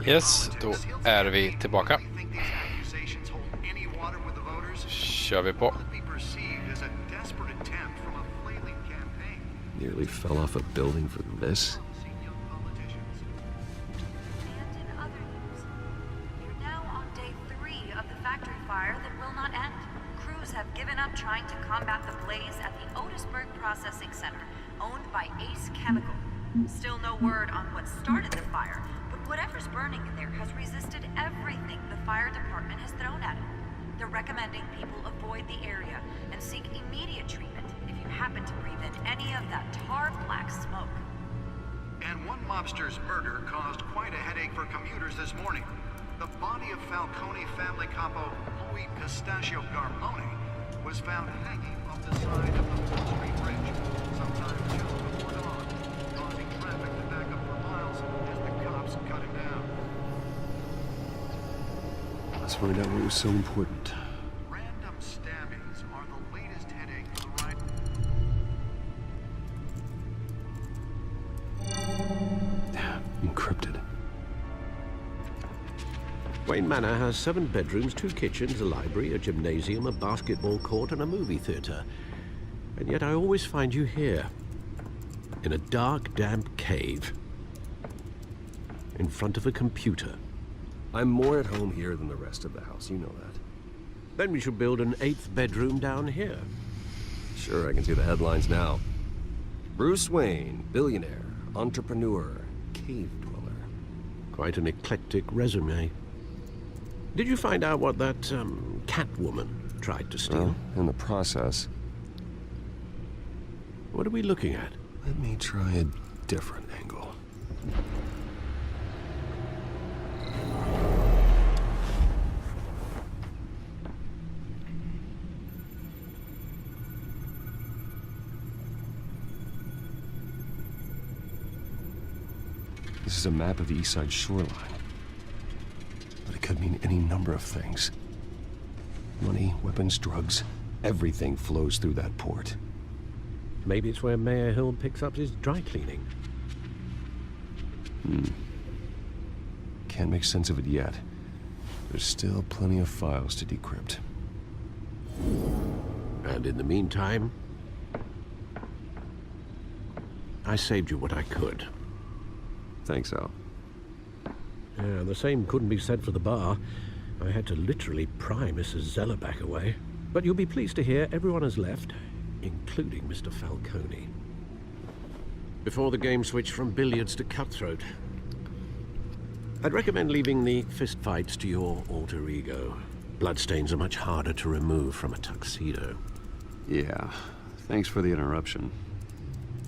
Yes, då är vi tillbaka. Kör vi på. Nearly fell off a building for this. Trying to combat the blaze at the Otisburg Processing Center, owned by Ace Chemical. Still no word on what started the fire, but whatever's burning in there has resisted everything the fire department has thrown at it. They're recommending people avoid the area and seek immediate treatment if you happen to breathe in any of that tar black smoke. And one mobster's murder caused quite a headache for commuters this morning. The body of Falcone family capo Louis Pistachio Garmone was found hanging off the side of the 4th Street Bridge sometime just before dawn, causing traffic to back up for miles as the cops cut him down. Let's find out what was so important. Random stabbings are the latest headache for the right. Encrypted. Wayne Manor has 7 bedrooms, 2 kitchens, a library, a gymnasium, a basketball court, and a movie theater. And yet I always find you here, in a dark, damp cave, in front of a computer. I'm more at home here than the rest of the house, you know that. Then we should build an 8th bedroom down here. Sure, I can see the headlines now. Bruce Wayne, billionaire, entrepreneur, cave dweller. Quite an eclectic resume. Did you find out what that, Catwoman tried to steal? In the process. What are we looking at? Let me try a different angle. This is a map of the East Side shoreline. But it could mean any number of things. Money, weapons, drugs, everything flows through that port. Maybe it's where Mayor Hill picks up his dry cleaning. Can't make sense of it yet. There's still plenty of files to decrypt. And in the meantime, I saved you what I could. Thanks, Al. Yeah, the same couldn't be said for the bar. I had to literally pry Mrs. Zeller back away. But you'll be pleased to hear everyone has left, including Mr. Falcone. Before the game switched from billiards to cutthroat. I'd recommend leaving the fistfights to your alter ego. Bloodstains are much harder to remove from a tuxedo. Yeah, thanks for the interruption.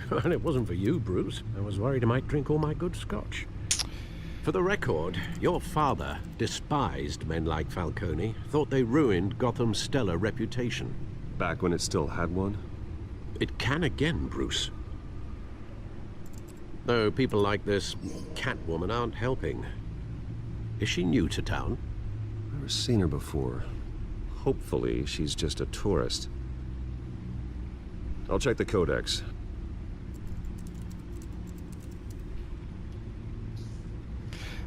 And it wasn't for you, Bruce. I was worried I might drink all my good scotch. For the record, your father despised men like Falcone, thought they ruined Gotham's stellar reputation. Back when it still had one? It can again, Bruce. Though people like this Catwoman aren't helping. Is she new to town? Never seen her before. Hopefully, she's just a tourist. I'll check the codex.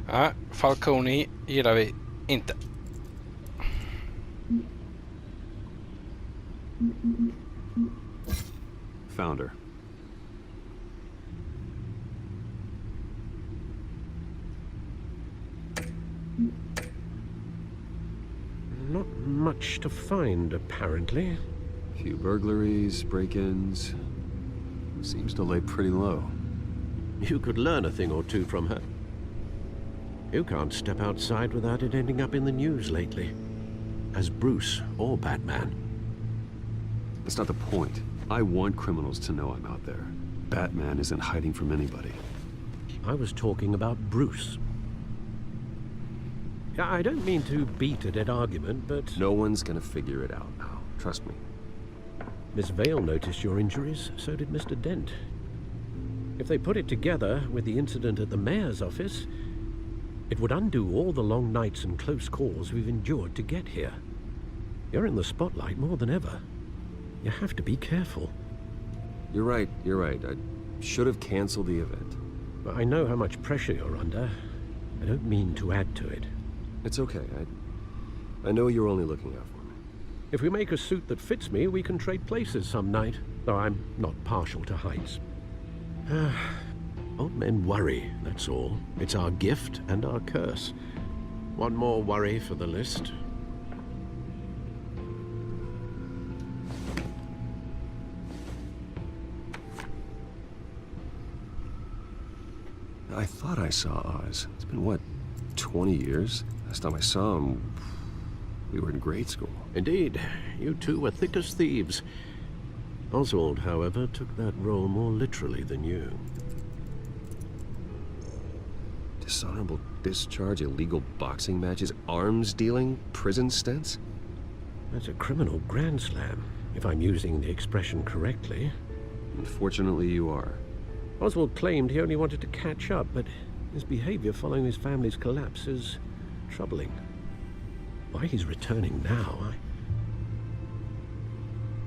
Ja, Falcone gillar vi inte. Found her. Not much to find, apparently. Few burglaries, break-ins. Seems to lay pretty low. You could learn a thing or two from her. You can't step outside without it ending up in the news lately. As Bruce or Batman. That's not the point. I want criminals to know I'm out there. Batman isn't hiding from anybody. I was talking about Bruce. I don't mean to beat a dead argument, but... No one's gonna figure it out now. Trust me. Miss Vale noticed your injuries, so did Mr. Dent. If they put it together with the incident at the mayor's office, it would undo all the long nights and close calls we've endured to get here. You're in the spotlight more than ever. You have to be careful. You're right, you're right. I should have canceled the event. I know how much pressure you're under. I don't mean to add to it. It's okay. I know you're only looking out for me. If we make a suit that fits me, we can trade places some night, though I'm not partial to heights. Old men worry, that's all. It's our gift and our curse. One more worry for the list. I thought I saw Oz. It's been, what, 20 years? Last time I saw him, we were in grade school. Indeed, you two were thick as thieves. Oswald, however, took that role more literally than you. Dishonorable discharge, illegal boxing matches, arms dealing, prison stints? That's a criminal grand slam, if I'm using the expression correctly. Unfortunately, you are. Oswald claimed he only wanted to catch up, but his behavior following his family's collapse is troubling. Why he's returning now,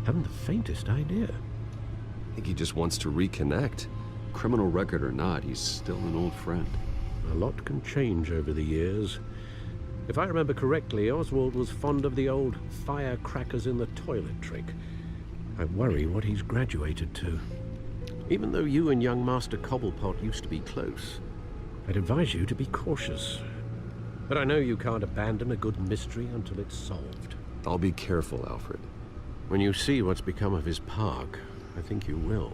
I haven't the faintest idea. I think he just wants to reconnect. Criminal record or not, he's still an old friend. A lot can change over the years. If I remember correctly, Oswald was fond of the old firecrackers in the toilet trick. I worry what he's graduated to. Even though you and young Master Cobblepot used to be close, I'd advise you to be cautious. But I know you can't abandon a good mystery until it's solved. I'll be careful, Alfred. When you see what's become of his park, I think you will.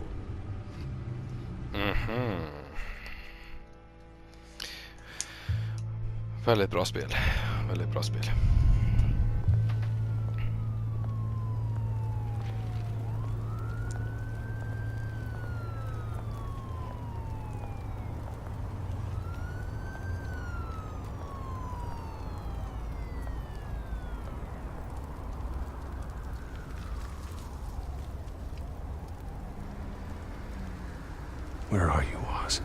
Väldigt bra spel. Väldigt bra spel. Where are you, Oz?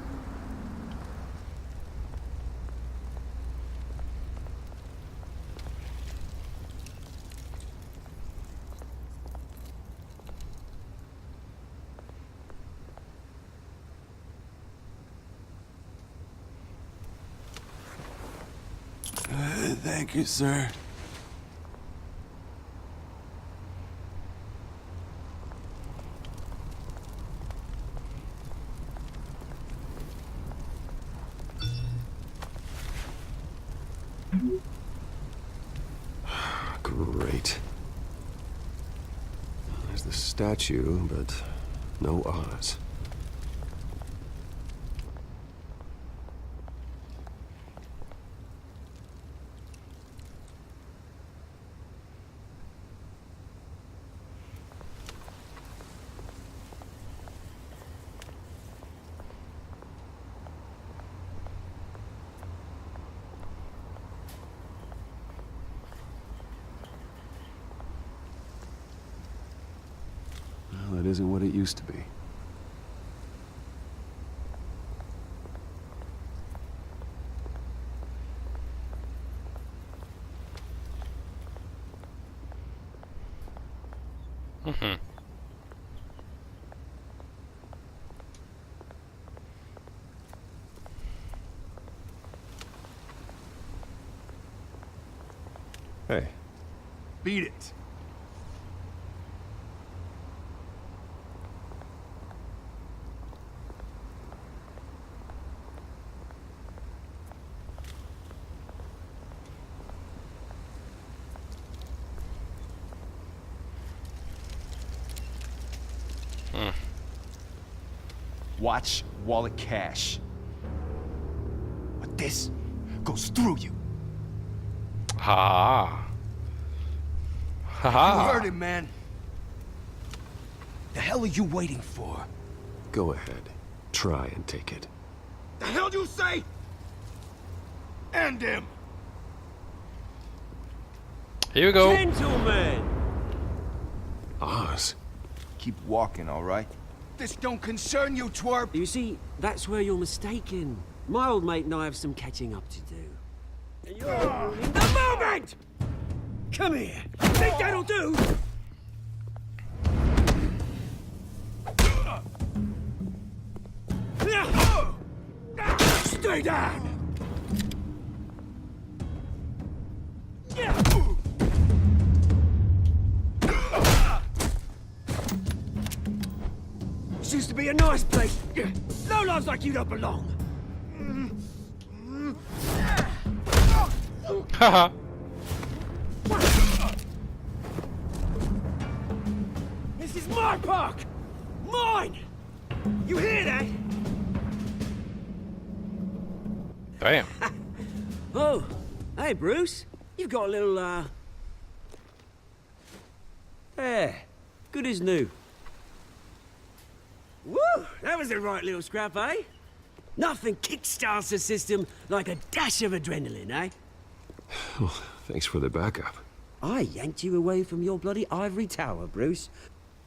Thank you, sir. Great. There's the statue, but no Oz. Well, that isn't what it used to be. Hey. Beat it. Watch wallet cash. But this goes through you. Ha. You Haha. heard it, man. The hell are you waiting for? Go ahead. Try and take it. The hell you say? End him. Here we go. Gentlemen. Oz? Keep walking, all right? This don't concern you, twerp. You see, that's where you're mistaken. My old mate and I have some catching up to do. You're ruining the moment! Come here. Think that'll do? Stay down! This used to be a nice place. No lives like you don't belong. Haha. This is my park! Mine! You hear that? Damn. Oh, hey, Bruce. You've got a little, There. Good as new. Woo! That was a right little scrap, eh? Nothing kickstarts the system like a dash of adrenaline, eh? Oh, thanks for the backup. I yanked you away from your bloody ivory tower, Bruce.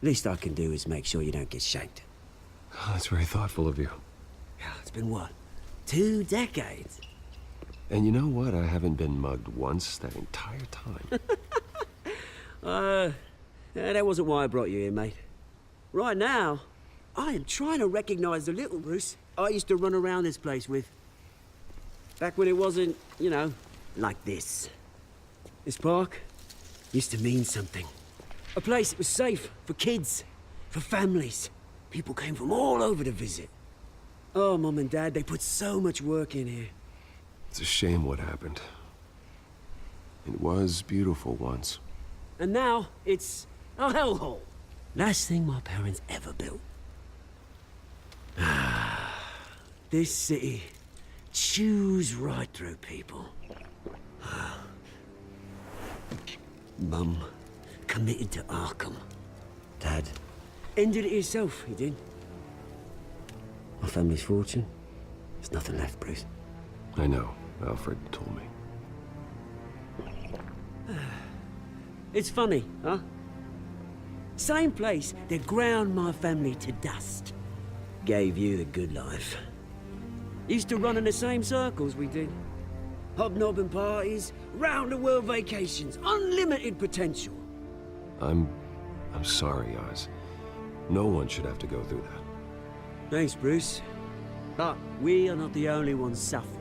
Least I can do is make sure you don't get shanked. Oh, that's very thoughtful of you. Yeah, it's been what? 2 decades? And you know what? I haven't been mugged once that entire time. That wasn't why I brought you here, mate. Right now, I am trying to recognize the little Bruce I used to run around this place with. Back when it wasn't, you know, like this. This park used to mean something. A place that was safe for kids, for families. People came from all over to visit. Oh, Mum and Dad, they put so much work in here. It's a shame what happened. It was beautiful once. And now, it's a hellhole. Last thing my parents ever built. This city chews right through people. Mum committed to Arkham. Dad ended it himself, he did. My family's fortune, there's nothing left, Bruce. I know. Alfred told me. It's funny, huh? Same place that ground my family to dust. Gave you the good life. Used to run in the same circles we did. Hobnobbing parties, round-the-world vacations, unlimited potential. I'm sorry, Oz. No one should have to go through that. Thanks, Bruce. But we are not the only ones suffering.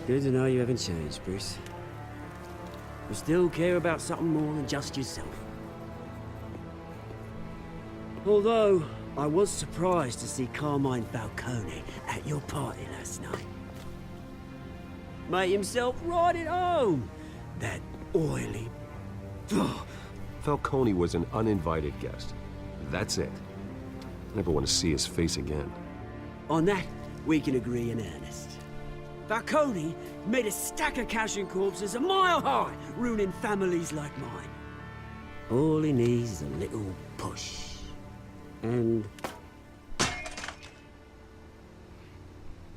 Good to know you haven't changed, Bruce. You still care about something more than just yourself. Although, I was surprised to see Carmine Falcone at your party last night. Made himself right at home. That oily... Falcone was an uninvited guest. That's it. Never want to see his face again. On that, we can agree in earnest. Falcone made a stack of cash and corpses a mile high, ruining families like mine. All he needs is a little push. And...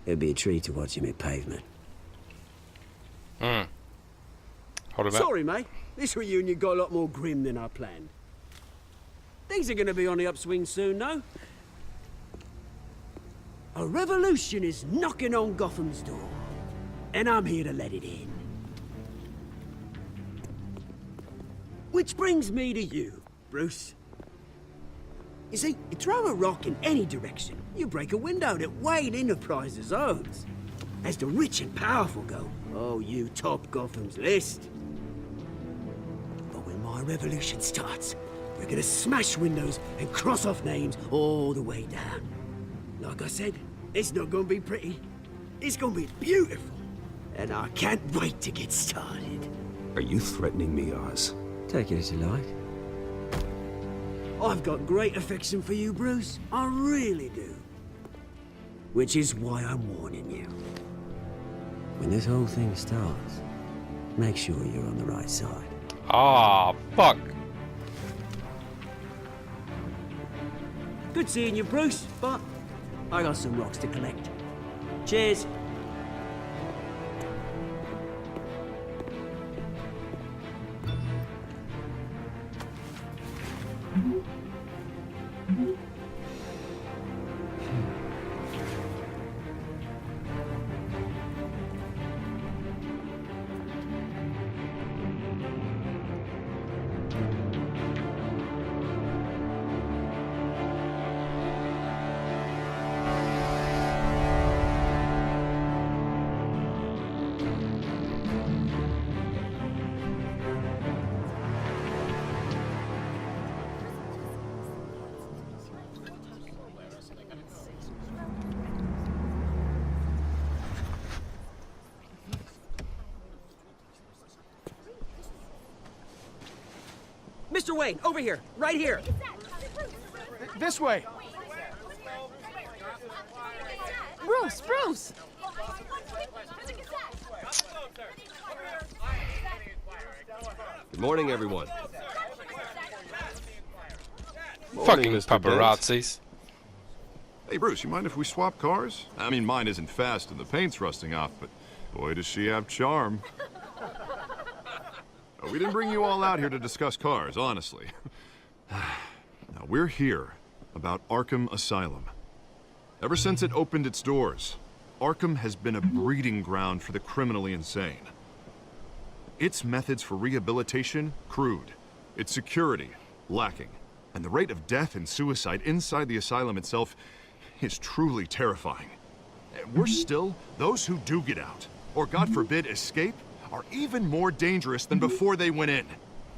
it'd be a treat to watch him hit pavement. Hold on. Sorry, mate. This reunion got a lot more grim than I planned. Things are gonna be on the upswing soon, no? A revolution is knocking on Gotham's door. And I'm here to let it in. Which brings me to you, Bruce. You see, you throw a rock in any direction, you break a window that Wayne Enterprises owns. As the rich and powerful go, oh, you top Gotham's list. But when my revolution starts, we're gonna smash windows and cross off names all the way down. Like I said, it's not gonna be pretty. It's gonna be beautiful. And I can't wait to get started. Are you threatening me, Oz? Take it as you like. I've got great affection for you, Bruce. I really do. Which is why I'm warning you. When this whole thing starts, make sure you're on the right side. Ah, fuck. Good seeing you, Bruce, but I got some rocks to collect. Cheers. Mr. Wayne, over here, right here. This way. Bruce! Good morning, everyone. Fucking Mr. Dent. paparazzis. Hey, Bruce, you mind if we swap cars? I mean, mine isn't fast and the paint's rusting off, but boy, does she have charm. We didn't bring you all out here to discuss cars, honestly. Now, we're here about Arkham Asylum. Ever since it opened its doors, Arkham has been a breeding ground for the criminally insane. Its methods for rehabilitation, crude. Its security, lacking. And the rate of death and suicide inside the asylum itself is truly terrifying. Worse still, those who do get out, or God forbid escape, are even more dangerous than before they went in.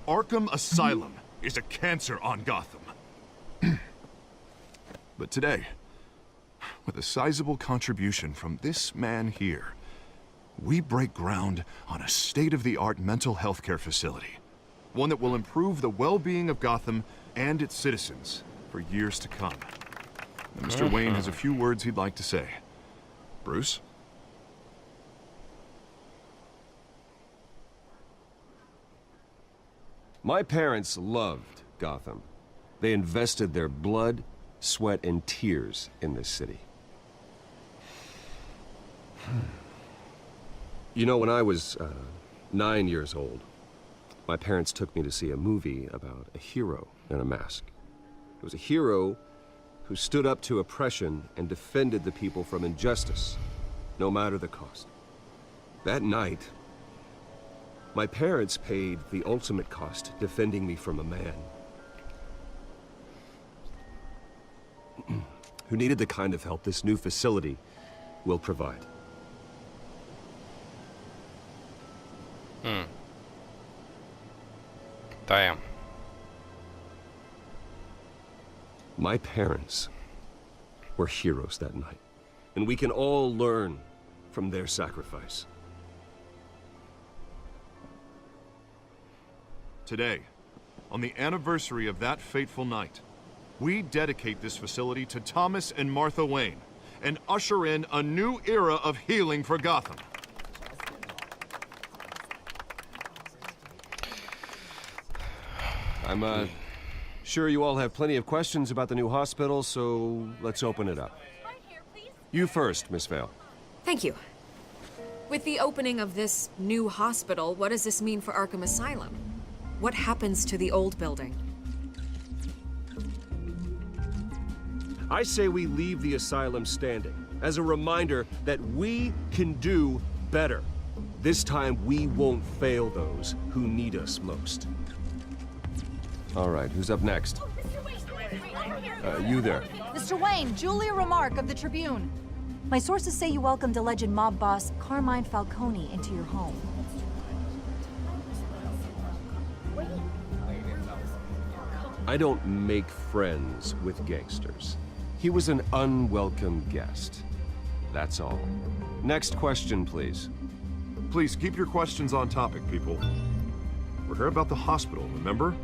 Arkham Asylum is a cancer on Gotham. But today, with a sizable contribution from this man here, we break ground on a state-of-the-art mental health care facility. One that will improve the well-being of Gotham and its citizens for years to come. Now, Mr. Wayne has a few words he'd like to say. Bruce? My parents loved Gotham. They invested their blood, sweat, and tears in this city. You know, when I was 9 years old, my parents took me to see a movie about a hero in a mask. It was a hero who stood up to oppression and defended the people from injustice, no matter the cost. That night, my parents paid the ultimate cost defending me from a man who needed the kind of help this new facility will provide. Damn. My parents were heroes that night, and we can all learn from their sacrifice. Today, on the anniversary of that fateful night, we dedicate this facility to Thomas and Martha Wayne and usher in a new era of healing for Gotham. I'm sure you all have plenty of questions about the new hospital, so let's open it up. You first, Miss Vale. Thank you. With the opening of this new hospital, what does this mean for Arkham Asylum? What happens to the old building? I say we leave the asylum standing as a reminder that we can do better. This time we won't fail those who need us most. All right, who's up next? You there. Mr. Wayne, Julia Remark of the Tribune. My sources say you welcomed alleged mob boss Carmine Falcone into your home. I don't make friends with gangsters. He was an unwelcome guest. That's all. Next question, please. Please keep your questions on topic, people. We're here about the hospital, remember?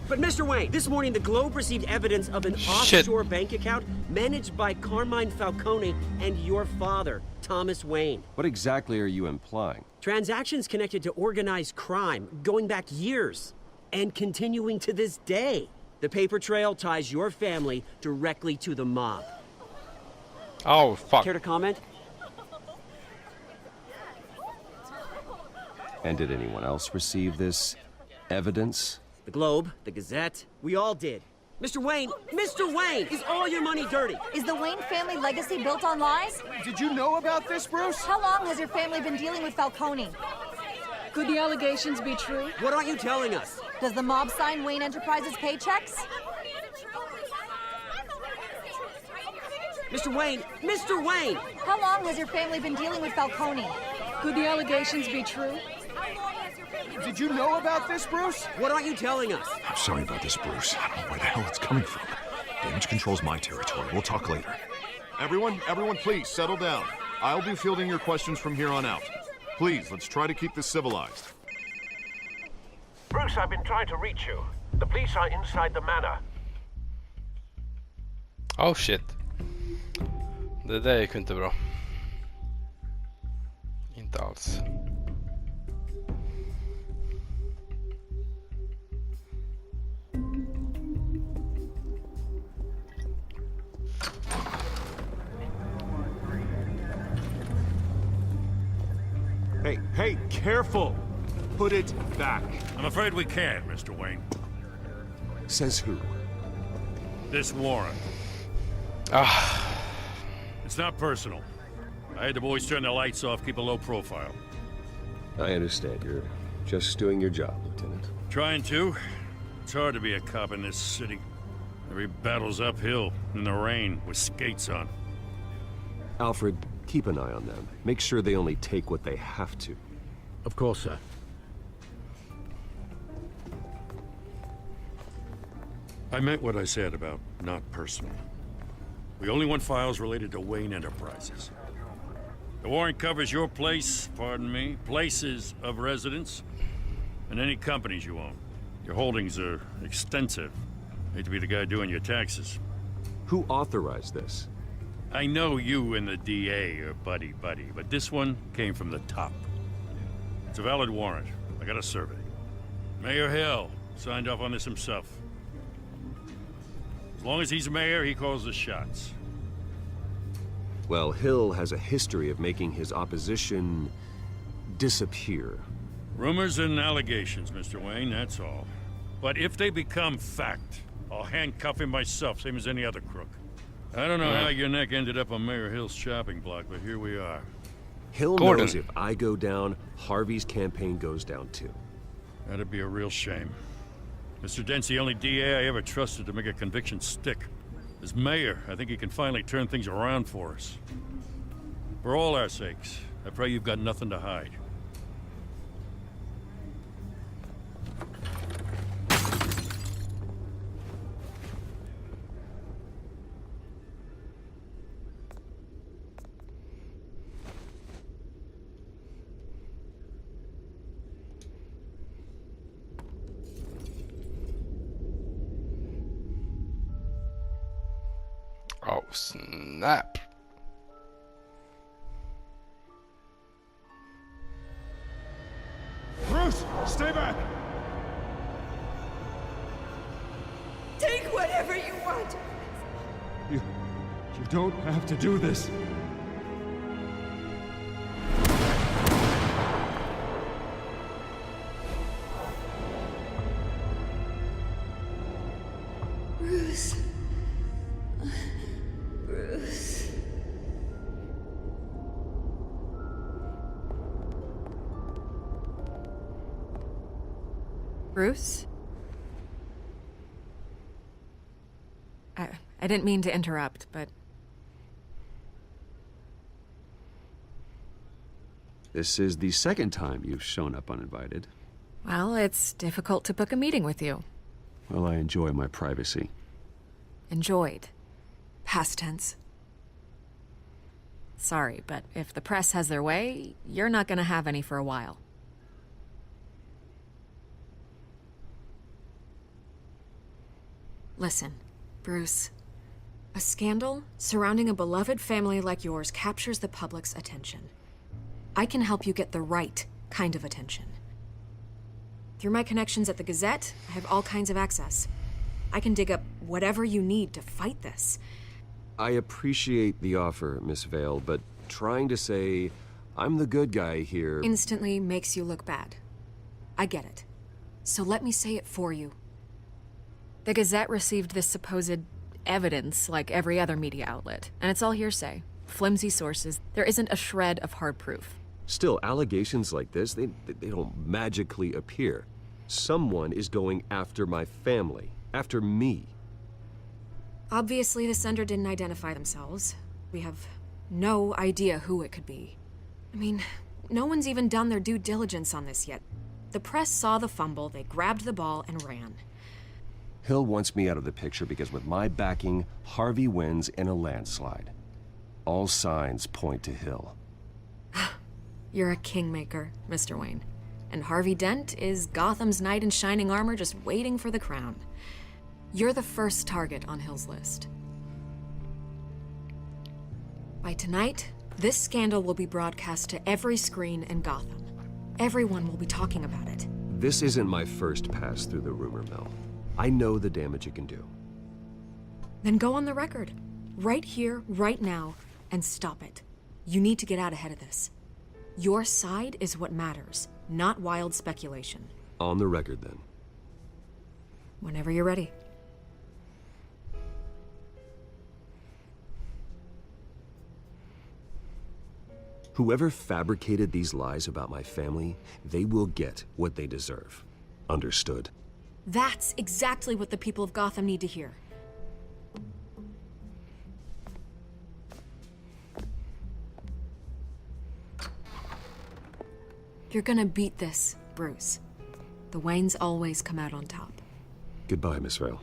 But Mr. Wayne, this morning the Globe received evidence of an Shit. offshore bank account managed by Carmine Falcone and your father, Thomas Wayne. What exactly are you implying? Transactions connected to organized crime going back years and continuing to this day. The paper trail ties your family directly to the mob. Oh, fuck. Care to comment? And did anyone else receive this evidence? The Globe, the Gazette, we all did. Mr. Wayne, is all your money dirty? Is the Wayne family legacy built on lies? Did you know about this, Bruce? How long has your family been dealing with Falcone? Could the allegations be true? What aren't you telling us? Does the mob sign Wayne Enterprises paychecks? Mr. Wayne! How long has your family been dealing with Falcone? Could the allegations be true? Did you know about this, Bruce? What aren't you telling us? I'm sorry about this, Bruce. I don't know where the hell it's coming from. Damage control's my territory. We'll talk later. Everyone, please settle down. I'll be fielding your questions from here on out. Please, let's try to keep this civilized. Bruce, I've been trying to reach you. The police are inside the manor. Oh shit. Det där gick inte bra. Inte alls. Hey, careful! Put it back. I'm afraid we can't, Mr. Wayne. Says who? This warrant. Ah, It's not personal. I had the boys turn the lights off, keep a low profile. I understand. You're just doing your job, Lieutenant. Trying to. It's hard to be a cop in this city. Every battle's uphill, in the rain, with skates on. Alfred, keep an eye on them. Make sure they only take what they have to. Of course, sir. I meant what I said about not personal. We only want files related to Wayne Enterprises. The warrant covers your place, pardon me, places of residence, and any companies you own. Your holdings are extensive. Hate to be the guy doing your taxes. Who authorized this? I know you and the DA are buddy-buddy, but this one came from the top. It's a valid warrant. I got a survey. Mayor Hill signed off on this himself. As long as he's mayor, he calls the shots. Well, Hill has a history of making his opposition disappear. Rumors and allegations, Mr. Wayne, that's all. But if they become fact, I'll handcuff him myself, same as any other crook. I don't know how your neck ended up on Mayor Hill's chopping block, but here we are. Hill Gordon. knows if I go down, Harvey's campaign goes down too. That'd be a real shame. Mr. Dent's the only DA I ever trusted to make a conviction stick. As mayor, I think he can finally turn things around for us. For all our sakes, I pray you've got nothing to hide. oh snap. Bruce, stay back! Take whatever you want. You don't have to do this. Bruce. Bruce. Bruce? I didn't mean to interrupt, but This is the second time you've shown up uninvited. well, it's difficult to book a meeting with you. Well, I enjoy my privacy. Enjoyed. Past tense. Sorry, but if the press has their way, you're not gonna have any for a while. Listen, Bruce. A scandal surrounding a beloved family like yours captures the public's attention. I can help you get the right kind of attention. Through my connections at the Gazette, I have all kinds of access. I can dig up whatever you need to fight this. I appreciate the offer, Miss Vale, but trying to say I'm the good guy here... Instantly makes you look bad. I get it. So let me say it for you. The Gazette received this supposed evidence like every other media outlet, and it's all hearsay. Flimsy sources. There isn't a shred of hard proof. Still, allegations like this, they don't magically appear. Someone is going after my family, after me. Obviously, the sender didn't identify themselves. We have no idea who it could be. I mean, no one's even done their due diligence on this yet. The press saw the fumble, they grabbed the ball and ran. Hill wants me out of the picture because with my backing, Harvey wins in a landslide. All signs point to Hill. You're a kingmaker, Mr. Wayne. And Harvey Dent is Gotham's knight in shining armor just waiting for the crown. You're the first target on Hill's list. By tonight, this scandal will be broadcast to every screen in Gotham. Everyone will be talking about it. This isn't my first pass through the rumor mill. I know the damage it can do. Then go on the record. Right here, right now, and stop it. You need to get out ahead of this. Your side is what matters, not wild speculation. On the record, then. Whenever you're ready. Whoever fabricated these lies about my family, they will get what they deserve. Understood? That's exactly what the people of Gotham need to hear. You're gonna beat this, Bruce. The Waynes always come out on top. Goodbye, Miss Vale.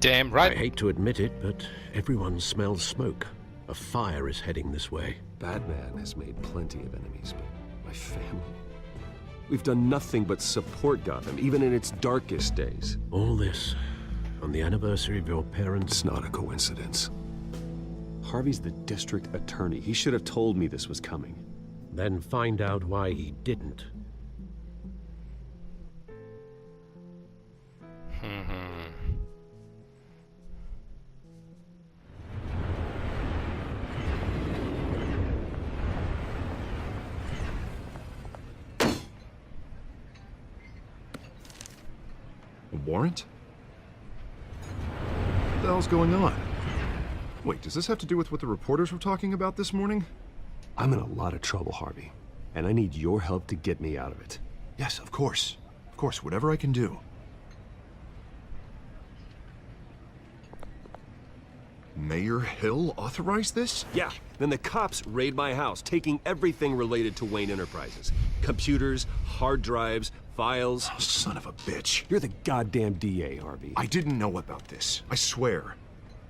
Damn right. I hate to admit it, but everyone smells smoke. A fire is heading this way. Batman has made plenty of enemies, but my family... We've done nothing but support Gotham, even in its darkest days. All this on the anniversary of your parents'... It's not a coincidence. Harvey's the district attorney. He should have told me this was coming. Then find out why he didn't. A warrant? What the hell's going on? Wait, does this have to do with what the reporters were talking about this morning? I'm in a lot of trouble, Harvey, and I need your help to get me out of it. Yes, of course. Of course, whatever I can do. Mayor Hill authorized this? Yeah, then the cops raid my house, taking everything related to Wayne Enterprises. Computers, hard drives, files. Oh, son of a bitch. You're the goddamn DA, Harvey. I didn't know about this. I swear.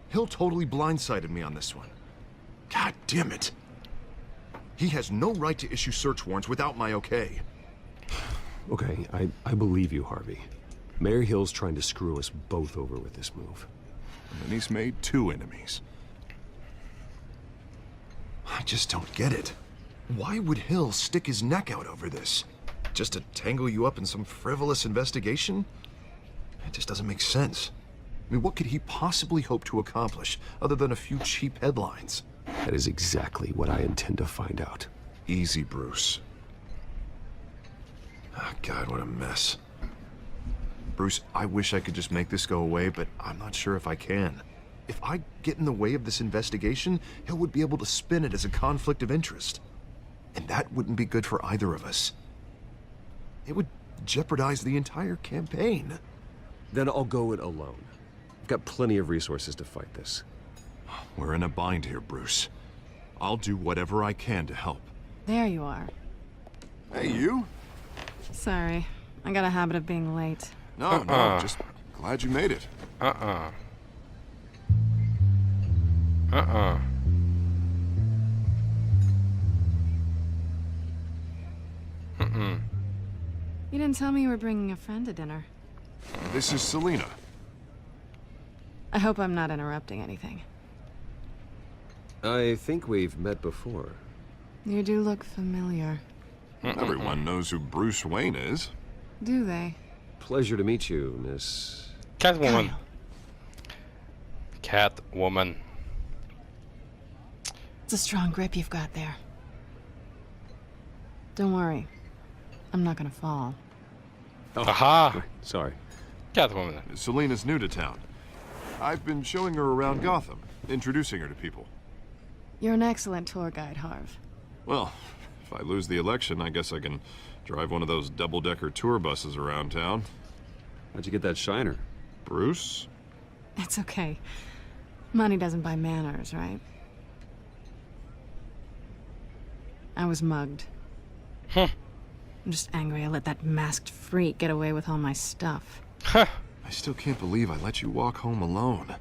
Hill totally blindsided me on this one. God damn it. He has no right to issue search warrants without my okay. Okay, I believe you, Harvey. Mayor Hill's trying to screw us both over with this move. And then he's made 2 enemies. I just don't get it. Why would Hill stick his neck out over this? Just to tangle you up in some frivolous investigation? It just doesn't make sense. I mean, what could he possibly hope to accomplish other than a few cheap headlines? That is exactly what I intend to find out. Easy, Bruce. Oh, God, what a mess. Bruce, I wish I could just make this go away, but I'm not sure if I can. If I get in the way of this investigation, Hill would be able to spin it as a conflict of interest. And that wouldn't be good for either of us. It would jeopardize the entire campaign. Then I'll go it alone. I've got plenty of resources to fight this. We're in a bind here, Bruce. I'll do whatever I can to help. There you are. Hey, you? Sorry. I got a habit of being late. No, no, just glad you made it. You didn't tell me you were bringing a friend to dinner. This is Selina. I hope I'm not interrupting anything. I think we've met before. You do look familiar. Everyone knows who Bruce Wayne is. Do they? Pleasure to meet you, Miss... Catwoman. Catwoman. It's a strong grip you've got there. Don't worry. I'm not gonna fall. Oh, Aha! sorry. Catwoman. Selina's new to town. I've been showing her around Gotham, introducing her to people. You're an excellent tour guide, Harv. Well, if I lose the election, I guess I can drive one of those double-decker tour buses around town. How'd you get that shiner? Bruce? It's okay. Money doesn't buy manners, right? I was mugged. Huh. I'm just angry I let that masked freak get away with all my stuff. Huh. I still can't believe I let you walk home alone.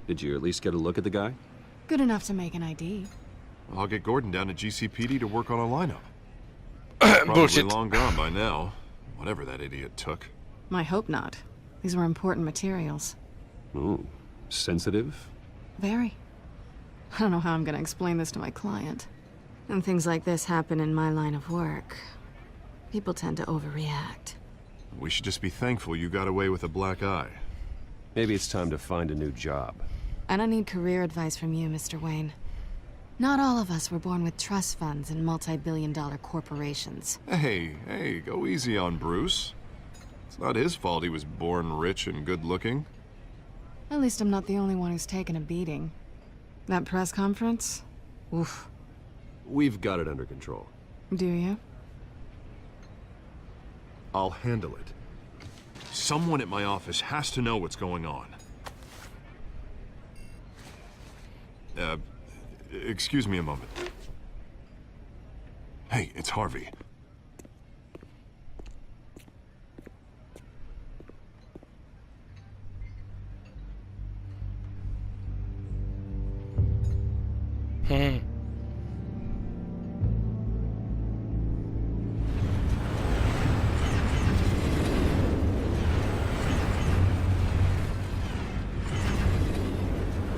Did you at least get a look at the guy? Good enough to make an ID. I'll get Gordon down to GCPD to work on a lineup. Probably Bullshit. long gone by now. Whatever that idiot took. I hope not. These were important materials. Ooh, sensitive? Very. I don't know how I'm gonna explain this to my client. When things like this happen in my line of work, people tend to overreact. We should just be thankful you got away with a black eye. Maybe it's time to find a new job. I don't need career advice from you, Mr. Wayne. Not all of us were born with trust funds and multi-billion-dollar corporations. Hey, go easy on Bruce. It's not his fault he was born rich and good-looking. At least I'm not the only one who's taken a beating. That press conference? Oof. We've got it under control. Do you? I'll handle it. Someone at my office has to know what's going on. Excuse me a moment. Hey, it's Harvey.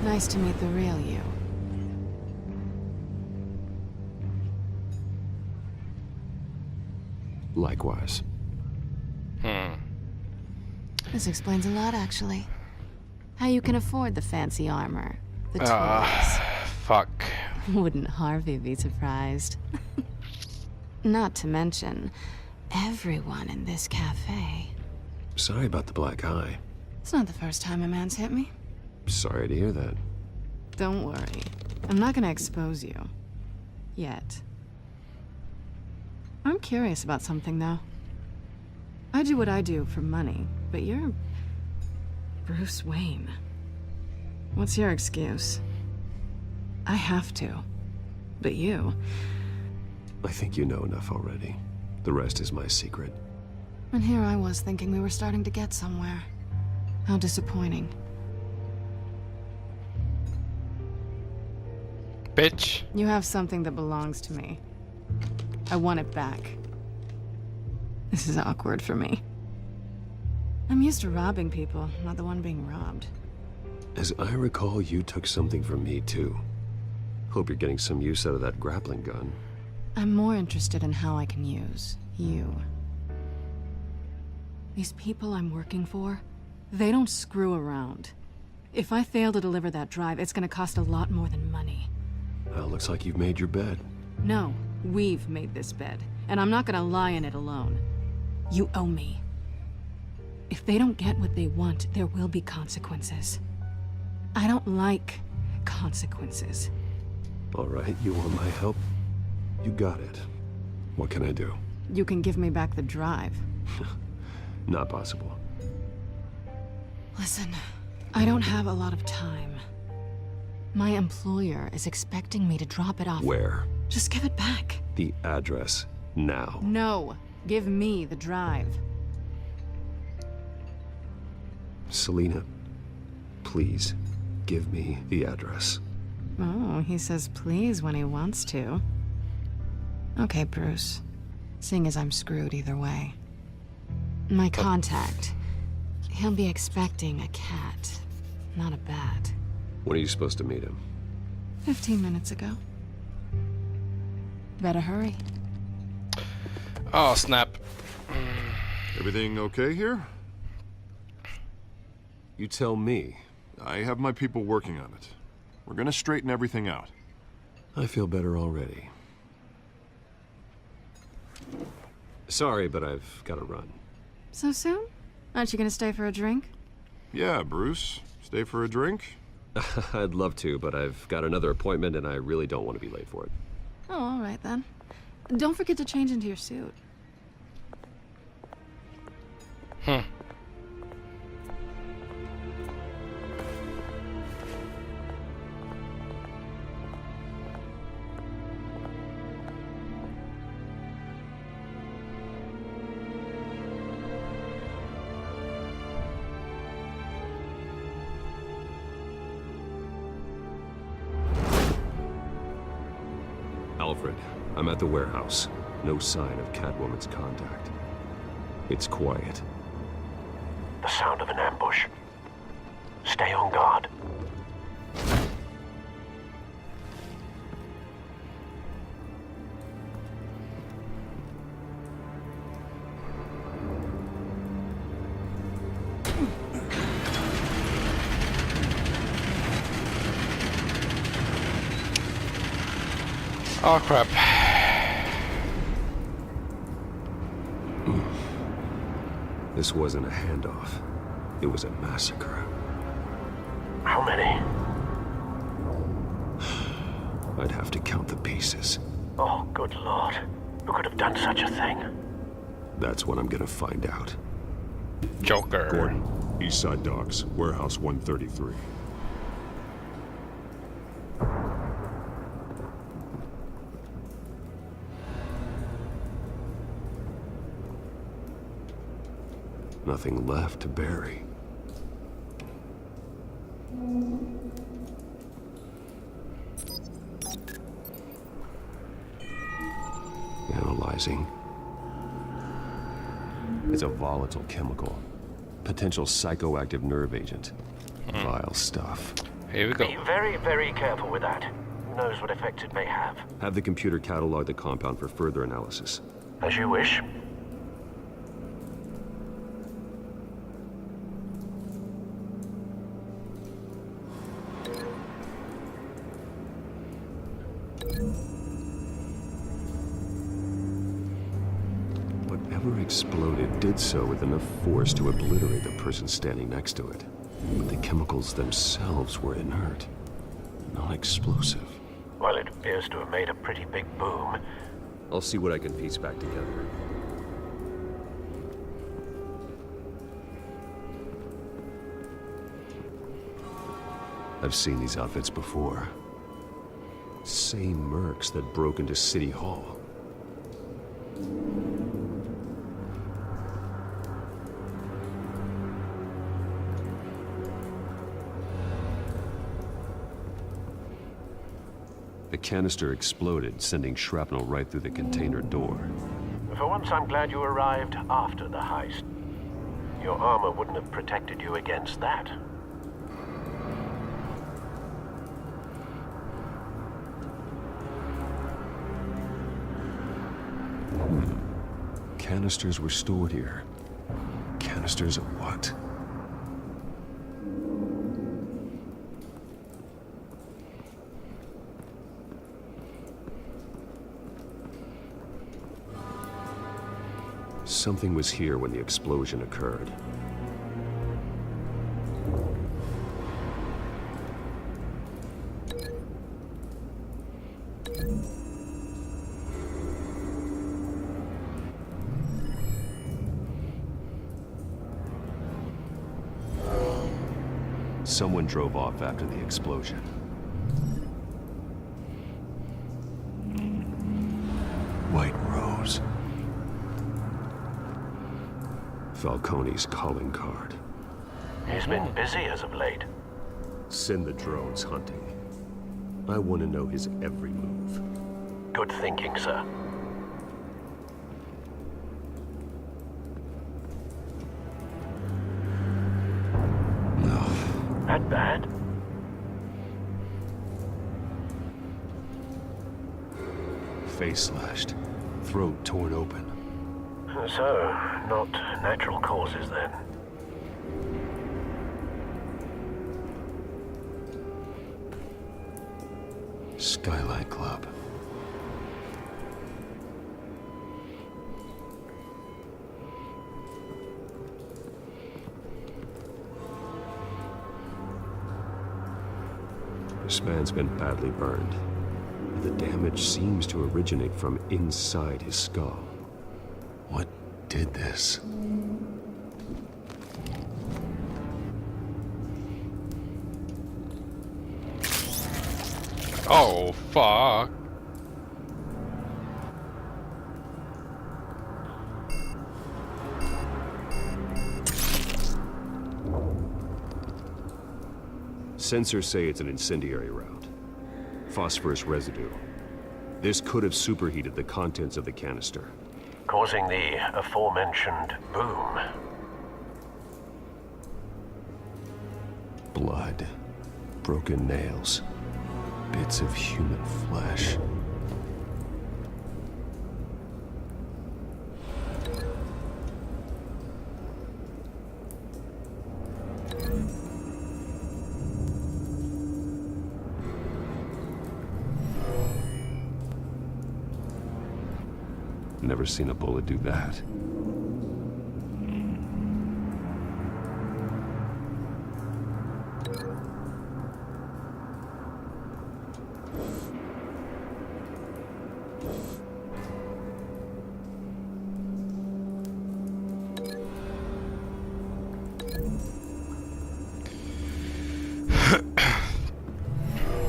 Nice to meet the real you. Likewise. This explains a lot, actually. How you can afford the fancy armor, the toys. Fuck. Wouldn't Harvey be surprised? Not to mention, everyone in this cafe. Sorry about the black eye. It's not the first time a man's hit me. Sorry to hear that. Don't worry. I'm not gonna expose you. Yet. I'm curious about something, though. I do what I do for money, but you're... Bruce Wayne. What's your excuse? I have to. But you... I think you know enough already. The rest is my secret. And here I was thinking we were starting to get somewhere. How disappointing. Bitch. You have something that belongs to me. I want it back. This is awkward for me. I'm used to robbing people, not the one being robbed. As I recall, you took something from me, too. Hope you're getting some use out of that grappling gun. I'm more interested in how I can use you. These people I'm working for, they don't screw around. If I fail to deliver that drive, it's gonna cost a lot more than money. Well, looks like you've made your bed. No, we've made this bed, and I'm not gonna lie in it alone. You owe me. If they don't get what they want, there will be consequences. I don't like consequences. All right, you want my help? You got it. What can I do? You can give me back the drive. Not possible. Listen, I don't have a lot of time. My employer is expecting me to drop it off. Where? Just give it back. The address, now. No, give me the drive. Selina, please, give me the address. Oh, he says please when he wants to. Okay, Bruce. Seeing as I'm screwed either way. My contact. He'll be expecting a cat, not a bat. When are you supposed to meet him? 15 minutes ago. Better hurry. Oh, snap. Everything okay here? You tell me. I have my people working on it. We're gonna straighten everything out. I feel better already. Sorry, but I've got to run. So soon? Aren't you gonna stay for a drink? Yeah, Bruce. Stay for a drink? I'd love to, but I've got another appointment and I really don't want to be late for it. Oh, all right then. Don't forget to change into your suit. Alfred, I'm at the warehouse. No sign of Catwoman's contact. It's quiet. The sound of an ambush. Stay on guard. Oh crap. This wasn't a handoff. It was a massacre. How many? I'd have to count the pieces. Oh, good lord. Who could have done such a thing? That's what I'm gonna find out. Joker. Gordon, Eastside Docks, Warehouse 133. Nothing left to bury. Analyzing. It's a volatile chemical. Potential psychoactive nerve agent. Vile stuff. Here we go. Be very, very careful with that. Who knows what effects it may have. Have the computer catalog the compound for further analysis. As you wish. Whatever exploded did so with enough force to obliterate the person standing next to it. But the chemicals themselves were inert, non-explosive. Well, it appears to have made a pretty big boom. I'll see what I can piece back together. I've seen these outfits before. Same mercs that broke into City Hall. The canister exploded, sending shrapnel right through the container door. For once, I'm glad you arrived after the heist. Your armor wouldn't have protected you against that. Canisters were stored here. Canisters of what? Something was here when the explosion occurred. Someone drove off after the explosion. White Rose. Falcone's calling card. He's been busy as of late. Send the drones hunting. I want to know his every move. Good thinking, sir. That bad? Face slashed. Throat torn open. So, not natural causes then. Skylight Club. This man's been badly burned. The damage seems to originate from inside his skull. What did this? Oh, fuck. Sensors say it's an incendiary round. Phosphorus residue. This could have superheated the contents of the canister. Causing the aforementioned boom. Blood, broken nails, bits of human flesh. Never seen a bullet do that.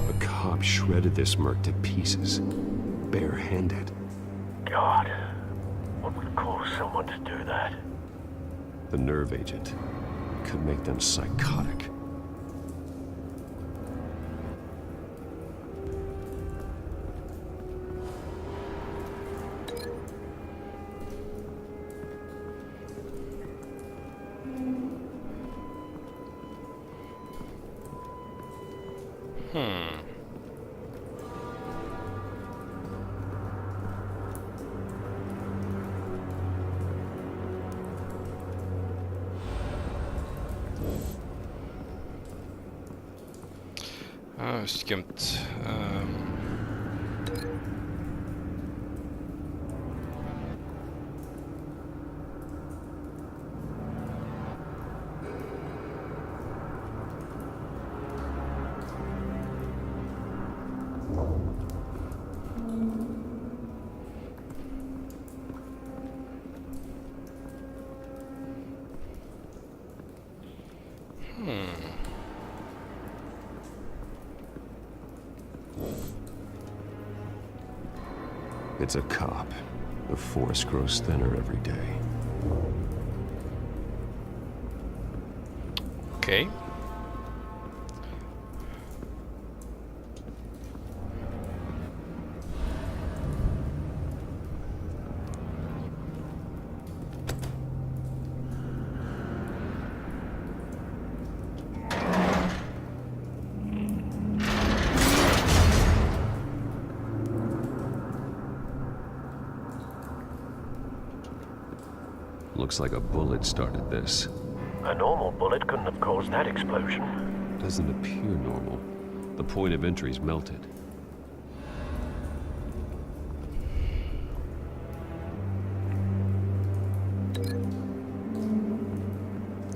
A cop shredded this merc to pieces, bare-handed. God, what would cause someone to do that? The nerve agent could make them psychotic. Skumt. It's a cop. The force grows thinner every day. Okej. Looks like a bullet started this. A normal bullet couldn't have caused that explosion. Doesn't appear normal. The point of entry's melted.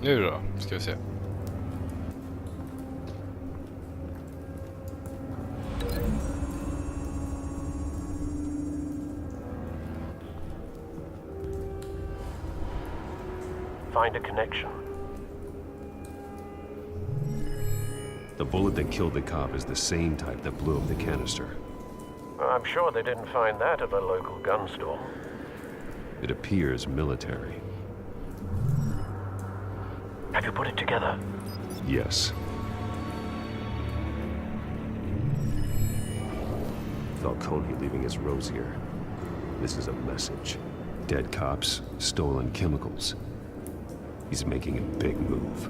Nu då, ska vi se. Find a connection. The bullet that killed the cop is the same type that blew up the canister. I'm sure they didn't find that at a local gun store. It appears military. Have you put it together? Yes. Falcone leaving his rosier. This is a message. Dead cops, stolen chemicals. He's making a big move.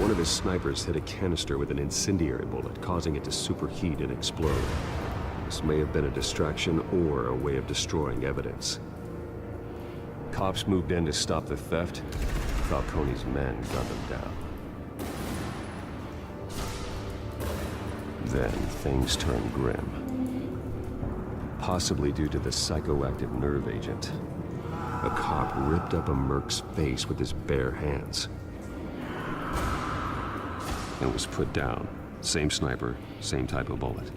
One of his snipers hit a canister with an incendiary bullet, causing it to superheat and explode. This may have been a distraction or a way of destroying evidence. Cops moved in to stop the theft. Falcone's men gunned them down. Then things turned grim. Possibly due to the psychoactive nerve agent. A cop ripped up a merc's face with his bare hands. And was put down. Same sniper, same type of bullet.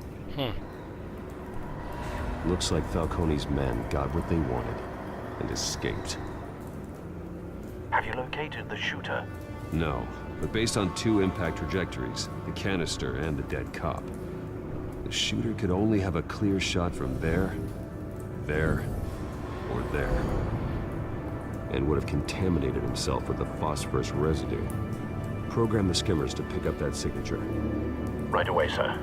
Looks like Falcone's men got what they wanted and escaped. Have you located the shooter? No, but based on two impact trajectories, the canister and the dead cop, the shooter could only have a clear shot from there, or there. and would have contaminated himself with the phosphorus residue. Program the skimmers to pick up that signature. Right away, sir.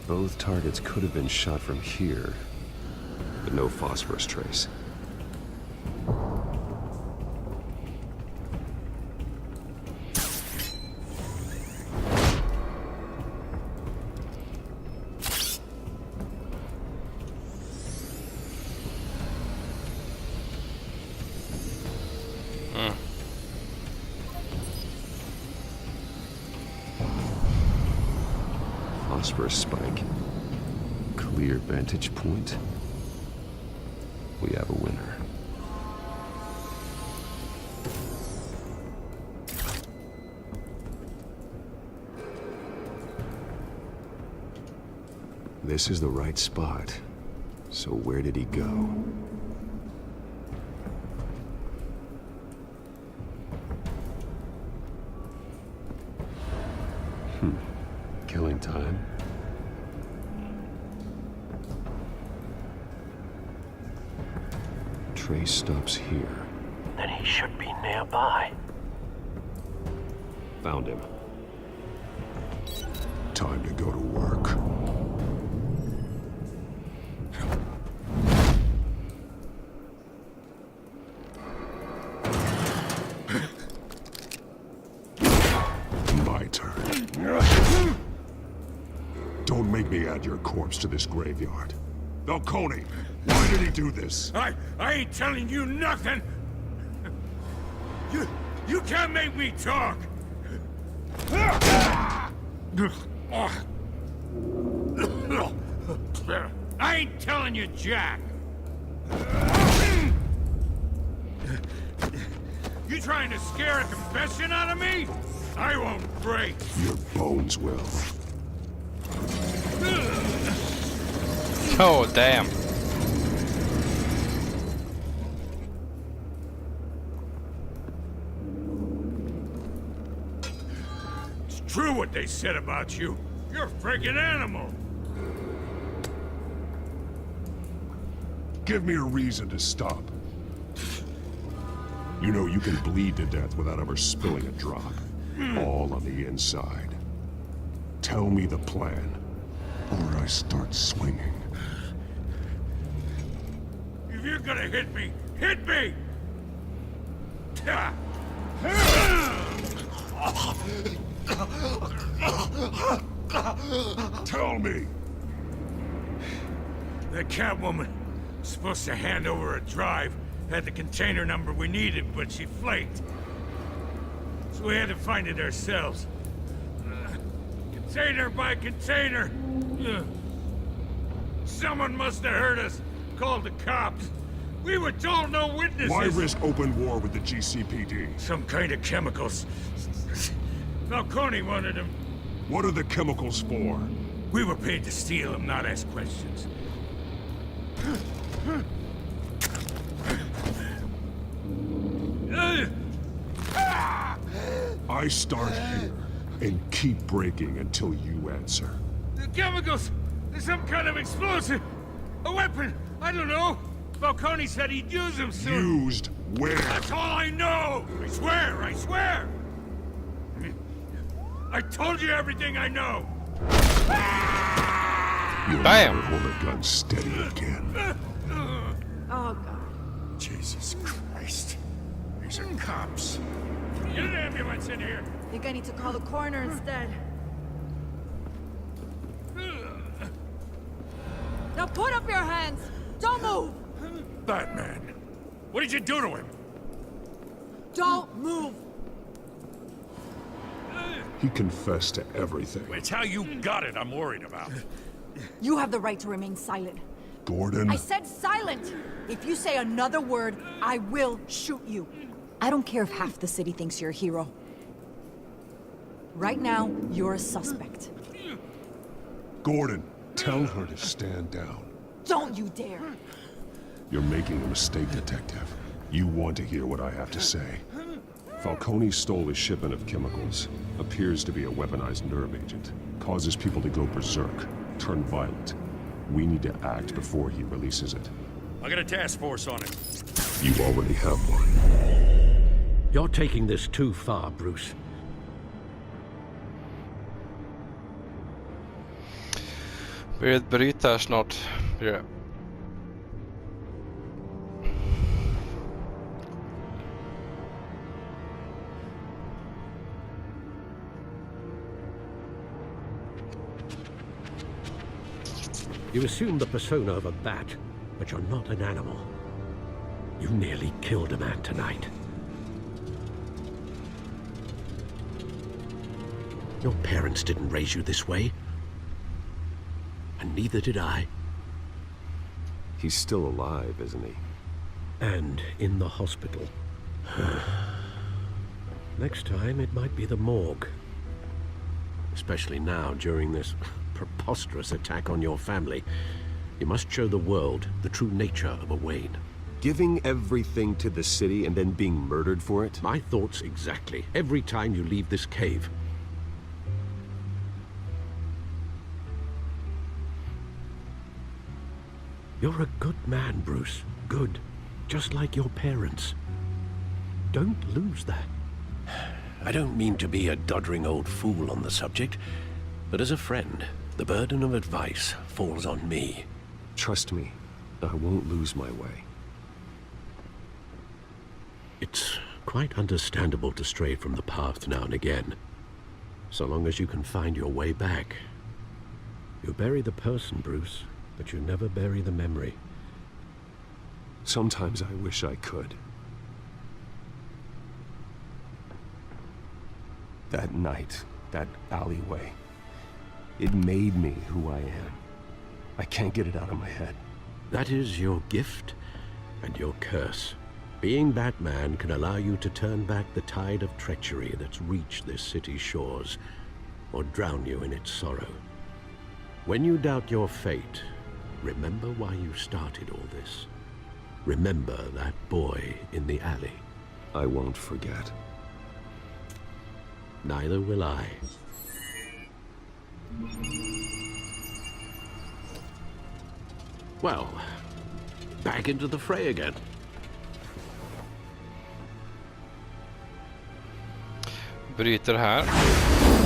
Both targets could have been shot from here, but no phosphorus trace. Phosphorus spike. Clear vantage point. We have a winner. This is the right spot. So where did he go? Killing time. Trace stops here. Then he should be nearby. Found him. Time to go to work. My turn. Don't make me add your corpse to this graveyard. Falcone, why did he do this? I ain't telling you nothing! You can't make me talk! I ain't telling you, Jack! You trying to scare a confession out of me? I won't break! Your bones will. Oh, damn. It's true what they said about you. You're a freaking animal. Give me a reason to stop. You know you can bleed to death without ever spilling a drop. All on the inside. Tell me the plan, or I start swinging. If you're gonna hit me, hit me! Tell me! The Catwoman was supposed to hand over a drive, had the container number we needed, but she flaked. So we had to find it ourselves. Container by container. Someone must have heard us, called the cops. We were told no witnesses. Why risk open war with the GCPD? Some kind of chemicals. Falcone wanted them. What are the chemicals for? We were paid to steal them, not ask questions. I start here and keep breaking until you answer. The chemicals! There's some kind of explosive! A weapon! I don't know! Falcone said he'd use them soon! Used where? That's all I know! I swear! I swear! I told you everything I know! You'll Bam! never hold a gun steady again. Oh, God. Jesus Christ. These are cops. Get an ambulance in here! I think I need to call the coroner instead. Now put up your hands! Don't move! Batman, what did you do to him? Don't move! He confessed to everything. It's how you got it I'm worried about. You have the right to remain silent. Gordon? I said silent! If you say another word, I will shoot you. I don't care if half the city thinks you're a hero. Right now, you're a suspect. Gordon, tell her to stand down. Don't you dare! You're making a mistake, Detective. You want to hear what I have to say. Falcone stole a shipment of chemicals. Appears to be a weaponized nerve agent. Causes people to go berserk, turn violent. We need to act before he releases it. I got a task force on it. You already have one. You're taking this too far, Bruce. Vi bryter snart. Ja. You assume the persona of a bat, but you're not an animal. You nearly killed a man tonight. Your parents didn't raise you this way. And neither did I. He's still alive, isn't he? And in the hospital. Next time, it might be the morgue. Especially now, during this preposterous attack on your family. You must show the world the true nature of a Wayne. Giving everything to the city and then being murdered for it? My thoughts exactly. Every time you leave this cave. You're a good man, Bruce. Good. Just like your parents. Don't lose that. I don't mean to be a doddering old fool on the subject, but as a friend, the burden of advice falls on me. Trust me, I won't lose my way. It's quite understandable to stray from the path now and again, so long as you can find your way back. You bury the person, Bruce, but you never bury the memory. Sometimes I wish I could. That night, that alleyway, it made me who I am. I can't get it out of my head. That is your gift and your curse. Being Batman can allow you to turn back the tide of treachery that's reached this city's shores, or drown you in its sorrow. When you doubt your fate, remember why you started all this. Remember that boy in the alley. I won't forget. Neither will I. Well, back into the fray again. Bryter här.